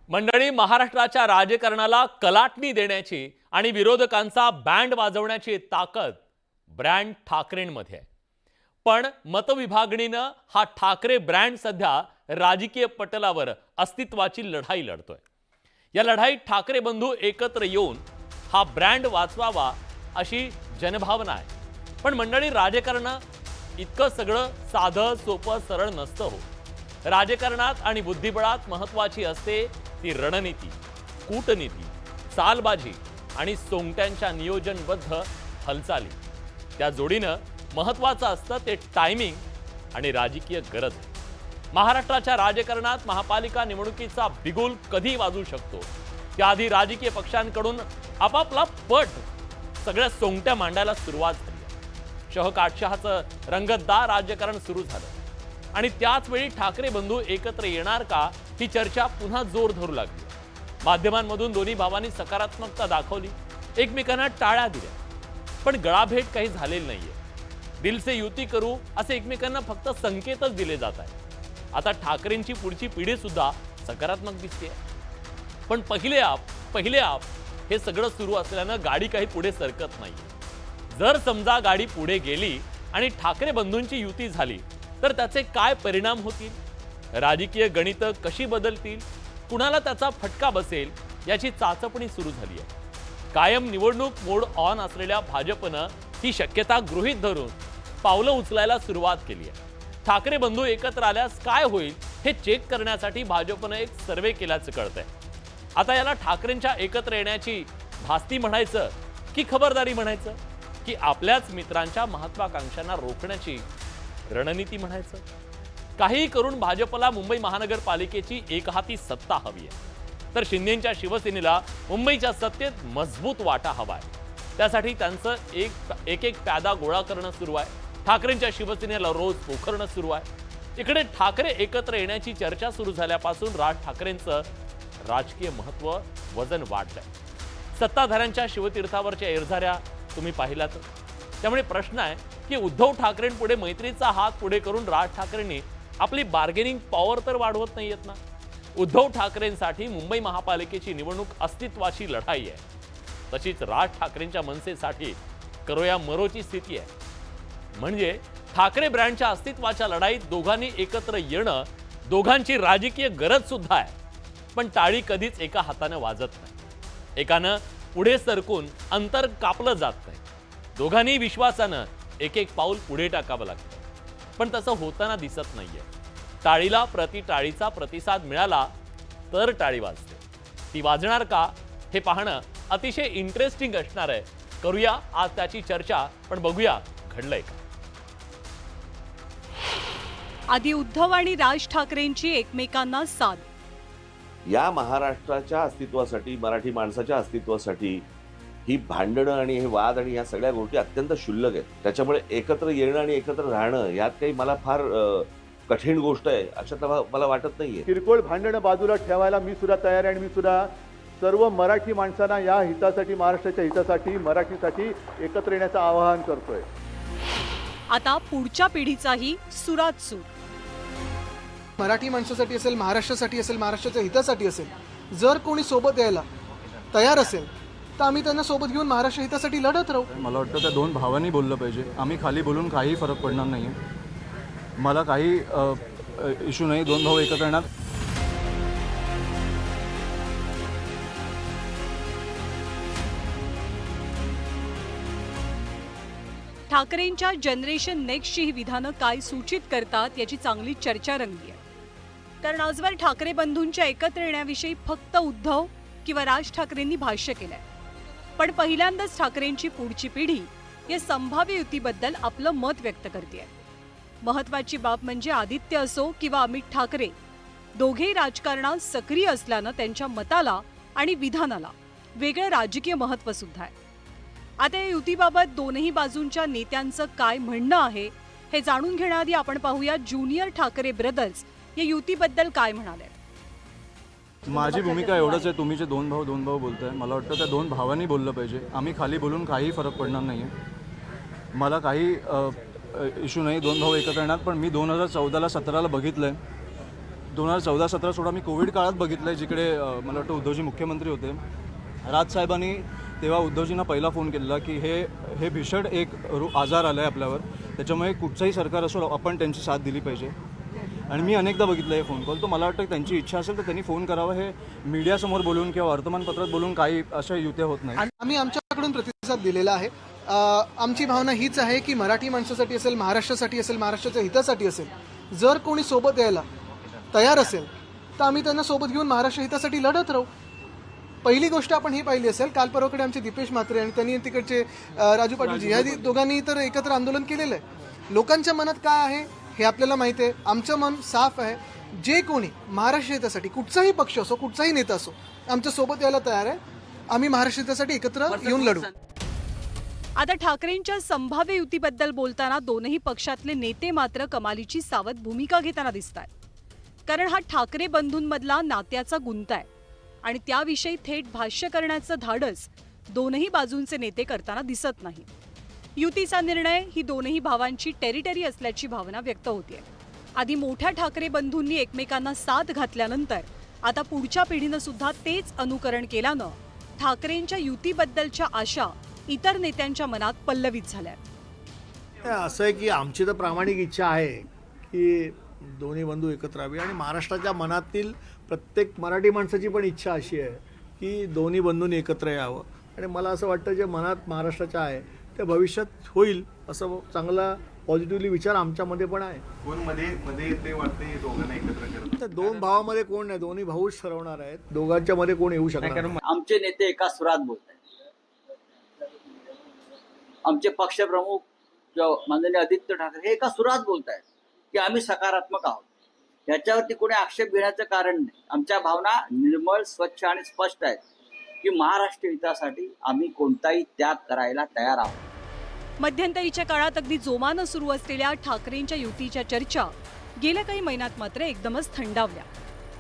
मंडळी, महाराष्ट्राच्या राजकारणाला कलाटणी देण्याची आणि विरोधकांचा बँड वाजवण्याची ताकद ब्रँड ठाकरेंमध्ये आहे. पण मतविभागणीनं हा ठाकरे ब्रँड सध्या राजकीय पटलावर अस्तित्वाची लढाई लढतोय. या लढाईत ठाकरे बंधू एकत्र येऊन हा ब्रँड वाचवावा अशी जनभावना आहे. पण मंडळी, राजकारण इतकं सगळं साधं सोपं सरळ नसतं हो. राजकारणात आणि बुद्धिबळात महत्त्वाची असते ती रणनीती, कूटनीती, चालबाजी आणि सोंगट्यांच्या नियोजनबद्ध हालचाली. त्या जोडीनं महत्त्वाचं असतं ते टायमिंग आणि राजकीय गरज. महाराष्ट्राच्या राजकारणात महापालिका निवडणुकीचा बिगुल कधी वाजू शकतो त्याआधी राजकीय पक्षांकडून आपापला पट सगळ्या सोंगट्या मांडायला सुरुवात झाली. शहकाटशहाचं रंगतदार राजकारण सुरू झालं आणि त्याच वेळी ठाकरे बंधू एकत्र येणार का ही चर्चा पुन्हा जोर धरू लागली. माध्यमांमधून दोन्ही भावांनी सकारात्मकता दाखवली, एकमेकांना टाळ्या दिल्या, पण गळाभेट काही झालेली नाहीये. दिल से युती करू असे एकमेकांना फक्त संकेतच दिले जात आहेत. आता ठाकरेंची पुढची पिढी सुद्धा सकारात्मक दिसते. पण पहिले आप हे सगळं सुरू असल्यानं गाडी काही पुढे सरकत नाही. जर समजा गाडी पुढे गेली आणि ठाकरे बंधूंची युती झाली तर त्याचे काय परिणाम होतील, राजकीय गणितं कशी बदलतील, कुणाला त्याचा फटका बसेल याची चाचपणी सुरू झाली आहे. कायम निवडणूक मोड ऑन असलेल्या भाजपनं ही शक्यता गृहीत धरून पावलं उचलायला सुरुवात केली आहे. ठाकरे बंधू एकत्र आल्यास काय होईल हे चेक करण्यासाठी भाजपनं एक सर्वे केल्याचं कळतंय. आता याला ठाकरेंच्या एकत्र येण्याची धास्ती म्हणायचं की खबरदारी म्हणायचं, की आपल्याच मित्रांच्या महत्वाकांक्षांना रोखण्याची रणनीती म्हणायचं? काही करून भाजपला मुंबई महानगरपालिकेची एकहाती सत्ता हवी आहे, तर शिंदेंच्या शिवसेनेला मुंबईच्या सत्तेत मजबूत वाटा हवा आहे. त्यासाठी त्यांचं एक प्यादा गोळा करणं सुरू आहे. ठाकरेंच्या शिवसेनेला रोज पोखरणं सुरू आहे. इकडे ठाकरे एकत्र येण्याची चर्चा सुरू झाल्यापासून राज ठाकरेंचं राजकीय महत्त्व वजन वाढलंय. सत्ताधाऱ्यांच्या शिवतीर्थावरच्या एरझाऱ्या तुम्ही पाहिलात. त्यामुळे प्रश्न आहे की उद्धव ठाकरेंपुढे मैत्रीचा हात पुढे करून राज ठाकरेंनी आपली बार्गेनिंग पॉवर तर वाढवत नाहीयेत ना. उद्धव ठाकरेंसाठी मुंबई महापालिकेची निवडणूक अस्तित्वाची लढाई आहे. तशीच राज ठाकरेंच्या मनसेसाठी करोया मरोची स्थिती आहे. म्हणजे ठाकरे ब्रँडच्या अस्तित्वाच्या लढाईत दोघांनी एकत्र येणं दोघांची राजकीय गरज सुद्धा आहे. पण टाळी कधीच एका हाताने वाजत नाही. एकानं पुढे सरकून अंतर कापलं जात नाही. दोघांनी विश्वासानं एक पाऊल पुढे टाकावं लागतं. पण तसं होताना दिसत नाहीये. टाळीला टाळीचा प्रतिसाद मिळाला तर टाळी वाजते. ती वाजणार का हे पाहणं अतिशय इंटरेस्टिंग असणार आहे. करूया आज त्याची चर्चा, पण बघूया घडलंय का. आधी उद्धव आणि राज ठाकरेंची एकमेकांना साथ. या महाराष्ट्राच्या अस्तित्वासाठी, मराठी माणसाच्या अस्तित्वासाठी ही भांडणं आणि हे वाद आणि ह्या सगळ्या गोष्टी अत्यंत क्षुल्लक आहेत. त्याच्यामुळे एकत्र येणं आणि एकत्र राहणं यात काही मला फार कठीण गोष्ट आहे अशातलं मला वाटत नाहीये. किरकोळ भांडणं बाजूला ठेवायला मी सुद्धा तयार आहे आणि मी सुद्धा सर्व मराठी माणसांना या हितासाठी, महाराष्ट्राच्या हितासाठी, मराठीसाठी एकत्र येण्याचं आवाहन करतोय. आता पुढच्या पिढीचाही सुरात सूर. मराठी माणसासाठी असेल, महाराष्ट्रासाठी असेल, महाराष्ट्राच्या हितासाठी असेल, जर कोणी सोबत यायला तयार असेल तर आम्ही त्यांना सोबत घेऊन महाराष्ट्र हितासाठी लढत राहू. मला वाटतं त्या दोन भावांनी बोललं पाहिजे. आम्ही खाली बोलून काही फरक पडणार नाही आहे. मला काही इश्यू नाही दोन भाऊ एकत्र येणार. ठाकरेंच्या जनरेशन नेक्स्टची ही विधानं काय सूचित करतात याची चांगली चर्चा रंगली आहे. कारण आजवर ठाकरे बंधूंच्या एकत्र येण्याविषयी फक्त उद्धव किंवा राज ठाकरेंनी भाष्य केलंय. पण पहिल्यांदाच ठाकरेंची पुढची पिढी या संभाव्य युतीबद्दल आपलं मत व्यक्त करते. महत्वाची बाब म्हणजे आदित्य असो किंवा अमित ठाकरे, दोघेही राजकारणात सक्रिय असल्यानं त्यांच्या मताला आणि विधानाला वेगळं राजकीय महत्त्व सुद्धा आहे. आता या युतीबाबत दोनही बाजूंच्या नेत्यांचं काय म्हणणं आहे हे जाणून घेण्याआधी आपण पाहूया ज्युनियर ठाकरे ब्रदर्स या युतीबद्दल काय म्हणाले. माझी भूमिका एवढंच आहे, तुम्ही जे दोन भाऊ बोलताय, मला वाटतं त्या दोन भावांनी बोललं पाहिजे. आम्ही खाली बोलून काही फरक पडणार नाही आहे. मला काही इश्यू नाही दोन भाऊ एकत्र येणार. पण मी 2014ला 17ला बघितलं आहे 2014-17 सोडा मी कोविड काळात बघितलं आहे, जिकडे मला वाटतं उद्धवजी मुख्यमंत्री होते. राजसाहेबांनी तेव्हा उद्धवजींना पहिला फोन केलेला की हे भीषण एक आजार आला आहे आपल्यावर, त्याच्यामुळे कुठचंही सरकार असो आपण त्यांची साथ दिली पाहिजे. आणि मी अनेकदा बघितलं हे फोन कॉल. तो मला वाटतं त्यांची इच्छा असेल तर त्यांनी फोन करावा. हे मीडियासमोर बोलून किंवा वर्तमानपत्रात बोलून काही अशा युत्या होत नाही. आम्ही आमच्याकडून प्रतिसाद दिलेला आहे. आमची भावना हीच आहे की मराठी माणसासाठी असेल, महाराष्ट्रासाठी असेल, महाराष्ट्राच्या हितासाठी असेल, जर कोणी सोबत यायला तयार असेल तर आम्ही त्यांना सोबत घेऊन महाराष्ट्र हितासाठी लढत राहू. पहिली गोष्ट आपण ही पाहिली असेल, काल परवाकडे आमचे दीपेश म्हात्रे आणि त्यांनी तिकडचे राजू पाटीलजी ह्या दोघांनी तर एकत्र आंदोलन केलेलं आहे. लोकांच्या मनात काय आहे हे आपल्याला माहिती आहे. आमचं मन साफ आहे. जे कोणी महाराष्ट्र हितासाठी कुठचाही पक्ष असो, कुठचाही नेता असो, आमच्या सोबत यायला तयार आहे. आम्ही महाराष्ट्र हितासाठी एकत्र येऊन लढू. आता ठाकरेंच्या संभाव्य युतीबद्दल बोलताना दोनही पक्षातले नेते मात्र कमालीची सावध भूमिका घेताना दिसत आहेत. कारण हा ठाकरे बंधूंमधला नात्याचा गुंता आहे आणि त्याविषयी थेट भाष्य करण्याचं धाडस दोनही बाजूंचे नेते करताना दिसत नाही. युतीचा निर्णय ही दोनही भावांची टेरिटरी असल्याची भावना व्यक्त होतीये. आधी मोठ्या ठाकरे बंधूंनी एकमेकांना साथ घातल्यानंतर आता पुढच्या पिढीनं सुद्धा तेच अनुकरण केल्यानं ठाकरेंच्या युतीबद्दलच्या आशा इतर नेत्यांच्या मनात पल्लवित झाल्या. असं आहे की आमची तर प्रामाणिक इच्छा आहे की दोन्ही बंधू एकत्र यावे आणि महाराष्ट्राच्या मनातील प्रत्येक मराठी माणसाची पण इच्छा अशी आहे की दोन्ही बंधूंनी एकत्र यावं. आणि मला असं वाटतं जे मनात महाराष्ट्राच्या आहे ते भविष्यात होईल असं चांगला पॉझिटिव्हली विचार आमच्यामध्ये पण आहे. कोण मध्ये ते वाटते दोघांना एकत्र करत? तर दोन भावामध्ये कोण नाही, दोन्ही भाऊच ठरवणार आहेत. दोघांच्या मध्ये कोण येऊ शकणार नाही. आमचे नेते एका सुरात बोलत आहेत. आमचे पक्षप्रमुख किंवा माननीय आदित्य ठाकरे हे एका सुरात बोलत आहेत की आम्ही सकारात्मक आहोत. याच्यावरती कोणी आक्षेप घेण्याचं कारण नाही. आमच्या भावना निर्मळ, स्वच्छ आणि स्पष्ट आहेत की महाराष्ट्र हितासाठी आम्ही कोणताही त्याग करायला तयार आहोत. मध्यंतरीच्या काळात अगदी जोमानं सुरू असलेल्या ठाकरेंच्या युतीच्या चर्चा गेल्या काही महिन्यात मात्र एकदमच थंडावल्या.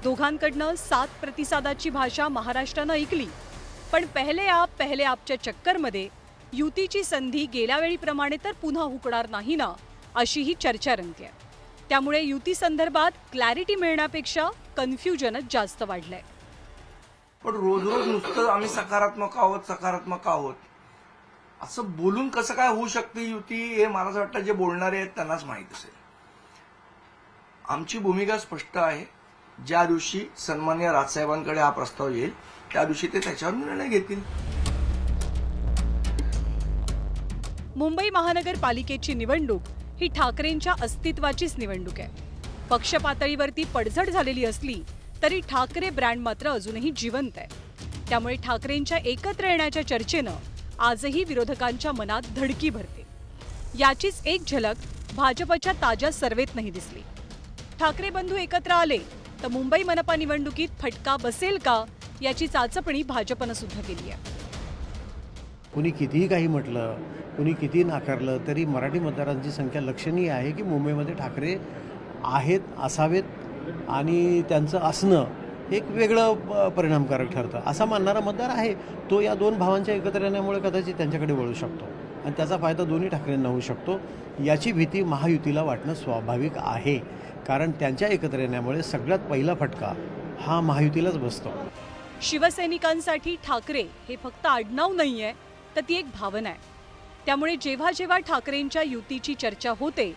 दोघांकडनं साथ प्रतिसादाची भाषा महाराष्ट्रानं ऐकली, पण पहिले आपच्या चक्करमध्ये युतीची संधी गेल्या वेळीप्रमाणे तर पुन्हा हुकणार नाही ना, अशी ही चर्चा रंगतेय. त्यामुळे युती संदर्भात क्लॅरिटी मिळण्यापेक्षा कन्फ्युजनच जास्त वाढलंय. पण रोज नुसतं आम्ही सकारात्मक आहोत असं बोलून कसं काय होऊ शकते युती, हे मला असं वाटतं जे बोलणारे आहेत त्यांनाच माहीत असेल. आमची भूमिका स्पष्ट आहे. ज्या दिवशी सन्माननीय राजसाहेबांकडे हा प्रस्ताव येईल त्या दिवशी ते त्याच्यावर निर्णय घेतील. मुंबई महानगरपालिकेची निवडणूक ही ठाकरेंच्या अस्तित्वाचीच निवडणूक आहे. पक्ष पातळीवरती पडझड झालेली असली तरी ठाकरे ब्रँड मात्र अजूनही जिवंत आहे. त्यामुळे ठाकरेंच्या एकत्र येण्याच्या चर्चेनं आजही विरोधकांच्या मनात धडकी भरते. याचीच एक झलक भाजपच्या ताज्या सर्वेतनंही दिसली. ठाकरे बंधू एकत्र आले तर मुंबई मनपा निवडणुकीत फटका बसेल का, याची चाचपणी भाजपनं सुद्धा केली आहे. कुणी कितीही काही म्हटलं, कुणी कितीही नाकारलं तरी मराठी मतदारांची संख्या लक्षणीय आहे की मुंबईमध्ये ठाकरे आहेत, असावेत आणि त्यांचं असणं एक वेगळं परिणामकारक ठरतं असा मानणारा मतदार आहे. तो या दोन भावांच्या एकत्र येण्यामुळे कदाचित त्यांच्याकडे वळू शकतो आणि त्याचा फायदा दोन्ही ठाकरेंना होऊ शकतो. याची भीती महायुतीला वाटणं स्वाभाविक आहे, कारण त्यांच्या एकत्र येण्यामुळे सगळ्यात पहिला फटका हा महायुतीलाच बसतो. शिवसैनिकांसाठी ठाकरे हे फक्त आडनाव नाहीये, तर ती एक भावना आहे. त्यामुळे जेव्हा जेव्हा ठाकरेंच्या युतीची चर्चा होते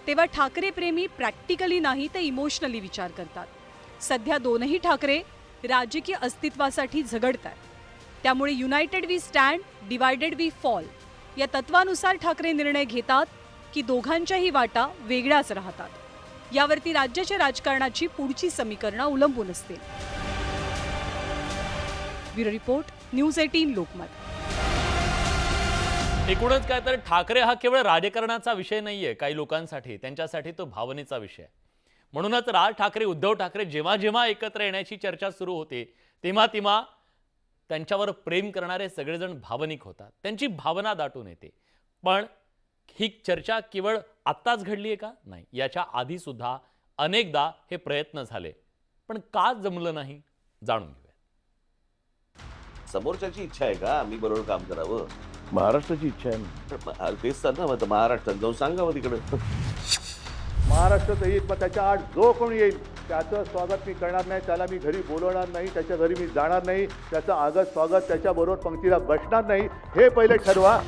तेव्हा ठाकरे प्रेमी प्रॅक्टिकली नाही तर इमोशनली विचार करतात. सध्या दोनही ठाकरे राजकीय अस्तित्वासाठी झगडतात. त्यामुळे united we stand, divided we fall या तत्वानुसार ठाकरे निर्णय घेतात की दोघांच्याही वाटा वेगळ्याच राहतात. यावरती राज्याच्या राजकारणाची पुढची समीकरणं अवलंबून असतील. Bureau report, news 18 Lokmat. एकूणच काय तर ठाकरे हा केवळ राजकारणाचा विषय नाहीये. काही लोकांसाठी, त्यांच्यासाठी तो भावनेचा विषय. म्हणूनच राज ठाकरे, उद्धव ठाकरे जेव्हा जेव्हा एकत्र येण्याची चर्चा सुरू होते तेव्हा तेव्हा त्यांच्यावर प्रेम करणारे सगळेजण भावनिक होतात. त्यांची भावना दाटून येते. पण ही चर्चा केवळ आत्ताच घडली आहे का? नाही, याच्या आधी सुद्धा अनेकदा हे प्रयत्न झाले, पण का जमलं नाही जाणून घेऊया. समोरच्याची इच्छा आहे का आम्ही बरोबर काम करावं? महाराष्ट्राची इच्छा आहे. तेच तर ना, महाराष्ट्रात जाऊन सांगावं तिकडं. महाराष्ट्राचं हित, मग त्याच्या आड जो कोणी येईल त्याचं स्वागत मी करणार नाही, त्याला मी घरी बोलवणार नाही, त्याच्या घरी मी जाणार नाही, त्याचं आगत स्वागत त्याच्याबरोबर पंक्तीला बसणार नाही, हे पहिले ठरवा.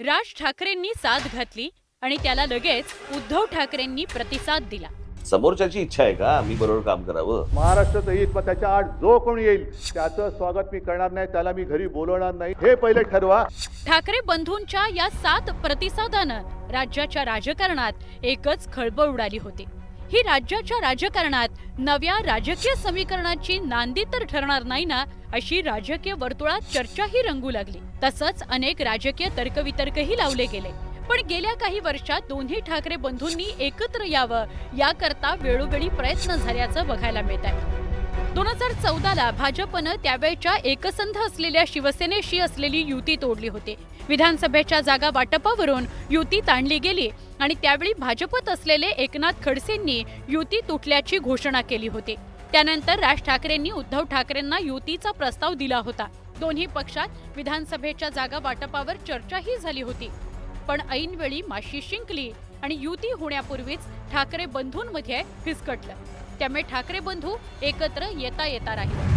राज ठाकरेंनी साथ घातली आणि त्याला लगेच उद्धव ठाकरेंनी प्रतिसाद दिला. समोरच्याची इच्छा आहे का मी बरोबर काम करावं? महाराष्ट्राचं हित, मग त्याच्या आड जो कोणी येईल त्याचं स्वागत मी करणार नाही, त्याला मी घरी बोलवणार नाही, हे पहिले ठरवा. ठाकरे बंधूंच्या या 7 प्रतिसादानं राज्याच्या राजकारणात एकच खळबळ उडाली होती. ही राज्याच्या राजकारणात नव्या राजकीय समीकरणाची नांदी तर ठरणार नाही ना, अशी राजकीय वर्तुळात चर्चाही रंगू लागली. तसंच अनेक राजकीय तर्कवितर्कही लावले गेले. पण गेल्या काही वर्षात दोन्ही ठाकरे बंधूंनी एकत्र यावं याकरता वेळोवेळी प्रयत्न झाल्याचं बघायला मिळत आहे. 2014ला भाजपनं त्यावेळच्या एकसंध असलेल्या शिवसेनेशी असलेली युती तोडली होती. विधानसभेच्या जागा वाटपावरून युती ताणली गेली आणि त्यावेळी भाजपत असलेले एकनाथ खडसेंनी युती तुटल्याची घोषणा केली होती. त्यानंतर राज ठाकरेंनी उद्धव ठाकरेंना युतीचा प्रस्ताव दिला होता. दोन्ही पक्षात विधानसभेच्या जागा वाटपावर चर्चाही झाली होती. पण ऐनवेळी माशी शिंकली आणि युती होण्यापूर्वीच ठाकरे बंधूंमध्ये फिसकटलं. त्यामुळे ठाकरे बंधू एकत्र येता राहिले.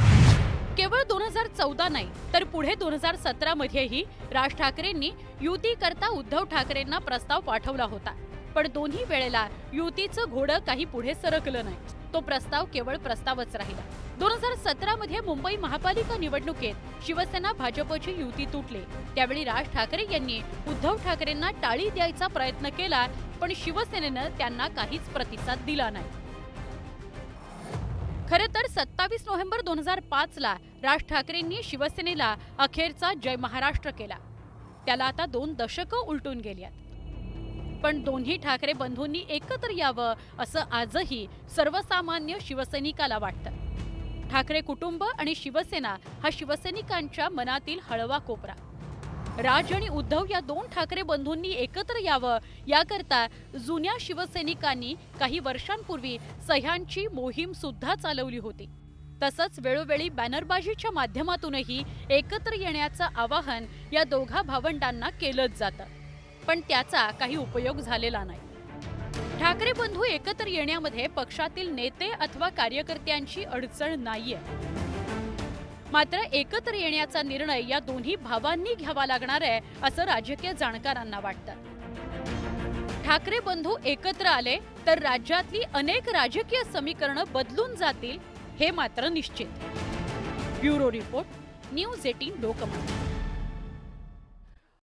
केवळ 2014 नाही तर पुढे 2017 मध्येही राज ठाकरेंनी युती करता उद्धव ठाकरेंना प्रस्ताव पाठवला होता. पण दोन्ही वेळेला युतीचं घोडं काही पुढे सरकलं नाही. तो प्रस्ताव केवळ प्रस्तावच राहिला. 2017 मध्ये मुंबई महापालिका निवडणुकीत शिवसेना भाजपची युती तुटली. त्यावेळी राज ठाकरे यांनी उद्धव ठाकरेंना टाळी द्यायचा प्रयत्न केला, पण शिवसेनेनं त्यांना काहीच प्रतिसाद दिला नाही. खरं तर 27 नोव्हेंबर 2005ला राज ठाकरेंनी शिवसेनेला अखेरचा जय महाराष्ट्र केला. त्याला आता 2 दशकं उलटून गेल्यात. पण दोन्ही ठाकरे बंधूंनी एकत्र यावं असं आजही सर्वसामान्य शिवसैनिकाला वाटतं. ठाकरे कुटुंब आणि शिवसेना हा शिवसैनिकांच्या मनातील हळवा कोपरा. राज आणि उद्धव या 2 ठाकरे बंधूंनी एकत्र यावं याकरता जुन्या शिवसैनिकांनी काही वर्षांपूर्वी सह्यांची मोहीम सुद्धा चालवली होती. तसंच वेळोवेळी बॅनरबाजीच्या माध्यमातूनही एकत्र येण्याचं आवाहन या दोघा भावंडांना केलंच जातं. पण त्याचा काही उपयोग झालेला नाही. ठाकरे बंधू एकत्र येण्यामध्ये पक्षातील नेते अथवा कार्यकर्त्यांची अडचण नाहीये. मात्र एकत्र येण्याचा निर्णय या दोन्ही भावांनी घ्यावा लागणार आहे असं राजकीय जाणकारांना वाटतं. ठाकरे बंधू एकत्र आले तर राज्यातली अनेक राजकीय समीकरणं बदलून जातील हे मात्र निश्चित. Bureau report, news 18 Lokmat.